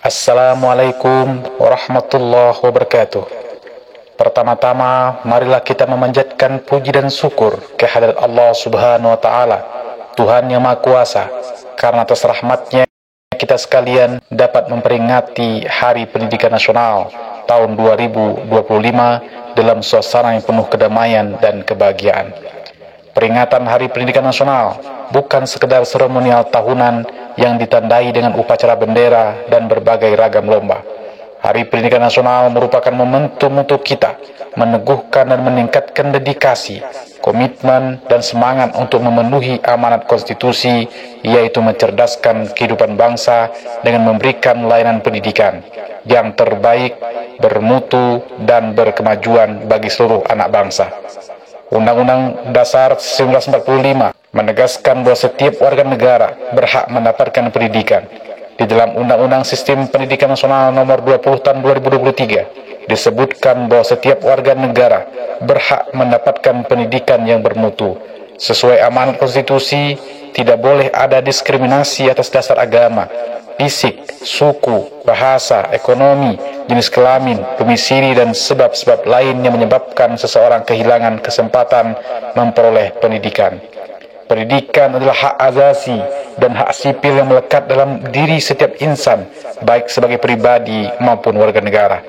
Assalamualaikum warahmatullahi wabarakatuh. Pertama-tama, marilah kita memanjatkan puji dan syukur kehadirat Allah Subhanahu wa Ta'ala, Tuhan yang Maha Kuasa, karena atas rahmatnya kita sekalian dapat memperingati Hari Pendidikan Nasional tahun 2025 dalam suasana yang penuh kedamaian dan kebahagiaan. Peringatan Hari Pendidikan Nasional bukan sekedar seremonial tahunan yang ditandai dengan upacara bendera dan berbagai ragam lomba. Hari Pendidikan Nasional merupakan momentum untuk kita meneguhkan dan meningkatkan dedikasi, komitmen, dan semangat untuk memenuhi amanat konstitusi, yaitu mencerdaskan kehidupan bangsa dengan memberikan layanan pendidikan yang terbaik, bermutu, dan berkemajuan bagi seluruh anak bangsa. Undang-Undang Dasar 1945 menegaskan bahwa setiap warga negara berhak mendapatkan pendidikan. Di dalam Undang-Undang Sistem Pendidikan Nasional Nomor 20 Tahun 2023 disebutkan bahwa setiap warga negara berhak mendapatkan pendidikan yang bermutu. Sesuai amanat konstitusi, tidak boleh ada diskriminasi atas dasar agama, fisik, suku, bahasa, ekonomi, jenis kelamin, domisili, dan sebab-sebab lain yang menyebabkan seseorang kehilangan kesempatan memperoleh pendidikan. Pendidikan adalah hak asasi dan hak sipil yang melekat dalam diri setiap insan, baik sebagai pribadi maupun warga negara.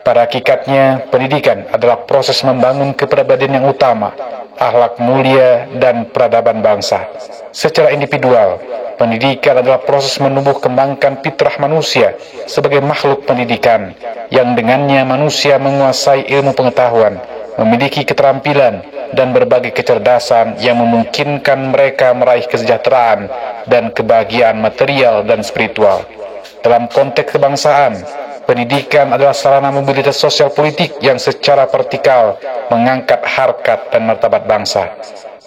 Pada hakikatnya, pendidikan adalah proses membangun kepribadian yang utama, akhlak mulia, dan peradaban bangsa. Secara individual, pendidikan adalah proses menumbuh kembangkan fitrah manusia sebagai makhluk pendidikan, yang dengannya manusia menguasai ilmu pengetahuan, memiliki keterampilan, dan berbagai kecerdasan yang memungkinkan mereka meraih kesejahteraan dan kebahagiaan material dan spiritual. Dalam konteks kebangsaan, pendidikan adalah sarana mobilitas sosial politik yang secara vertikal mengangkat harkat dan martabat bangsa.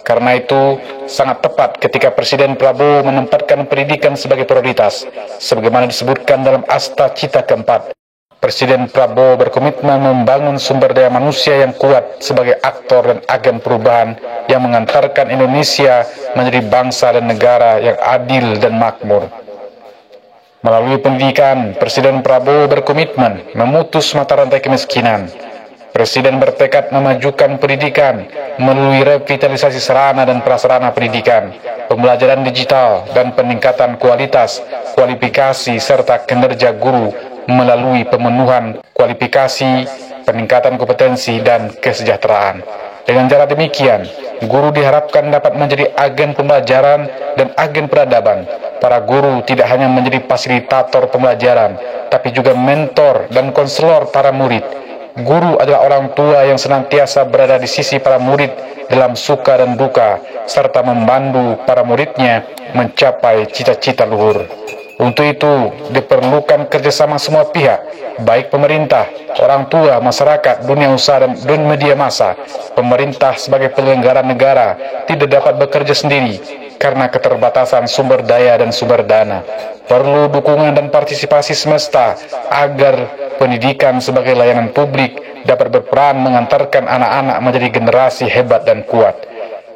Karena itu, sangat tepat ketika Presiden Prabowo menempatkan pendidikan sebagai prioritas, sebagaimana disebutkan dalam Asta Cita keempat. Presiden Prabowo berkomitmen membangun sumber daya manusia yang kuat sebagai aktor dan agen perubahan yang mengantarkan Indonesia menjadi bangsa dan negara yang adil dan makmur. Melalui pendidikan, Presiden Prabowo berkomitmen memutus mata rantai kemiskinan. Presiden bertekad memajukan pendidikan melalui revitalisasi sarana dan prasarana pendidikan, pembelajaran digital, dan peningkatan kualitas, kualifikasi, serta kinerja guru melalui pemenuhan kualifikasi, peningkatan kompetensi, dan kesejahteraan. Dengan cara demikian, guru diharapkan dapat menjadi agen pembelajaran dan agen peradaban. Para guru tidak hanya menjadi fasilitator pembelajaran, tapi juga mentor dan konselor para murid. Guru adalah orang tua yang senantiasa berada di sisi para murid dalam suka dan duka, serta membantu para muridnya mencapai cita-cita luhur. Untuk itu, diperlukan kerjasama semua pihak, baik pemerintah, orang tua, masyarakat, dunia usaha, dan media massa. Pemerintah sebagai penyelenggara negara tidak dapat bekerja sendiri karena keterbatasan sumber daya dan sumber dana. Perlu dukungan dan partisipasi semesta agar pendidikan sebagai layanan publik dapat berperan mengantarkan anak-anak menjadi generasi hebat dan kuat.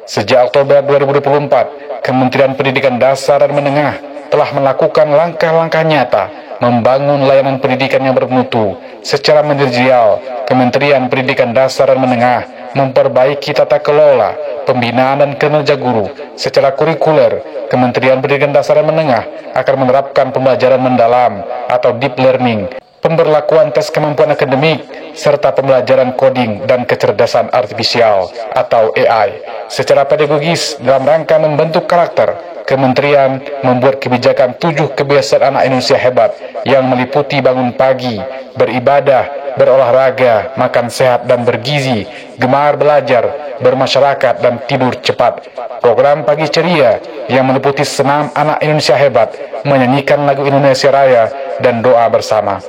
Sejak Oktober 2024, Kementerian Pendidikan Dasar dan Menengah telah melakukan langkah-langkah nyata membangun layanan pendidikan yang bermutu. Secara manajerial, Kementerian Pendidikan Dasar dan Menengah memperbaiki tata kelola, pembinaan, dan kinerja guru. Secara kurikuler, Kementerian Pendidikan Dasar dan Menengah akan menerapkan pembelajaran mendalam atau deep learning, pemberlakuan tes kemampuan akademik, serta pembelajaran coding dan kecerdasan artifisial atau AI. Secara pedagogis, dalam rangka membentuk karakter, Kementerian membuat kebijakan 7 kebiasaan anak Indonesia hebat yang meliputi bangun pagi, beribadah, berolahraga, makan sehat dan bergizi, gemar belajar, bermasyarakat, dan tidur cepat. Program Pagi Ceria yang meliputi senam anak Indonesia hebat, menyanyikan lagu Indonesia Raya, dan doa bersama.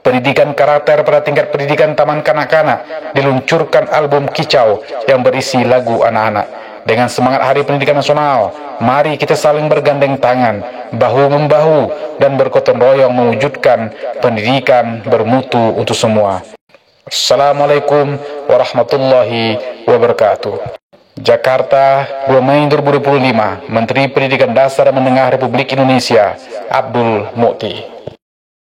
Pendidikan karakter pada tingkat pendidikan taman kanak-kanak diluncurkan album Kicau yang berisi lagu anak-anak. Dengan semangat Hari Pendidikan Nasional, mari kita saling bergandeng tangan, bahu-membahu, dan bergotong royong mewujudkan pendidikan bermutu untuk semua. Assalamualaikum warahmatullahi wabarakatuh. Jakarta, 2 Mei 2025, Menteri Pendidikan Dasar dan Menengah Republik Indonesia, Abdul Mukhti.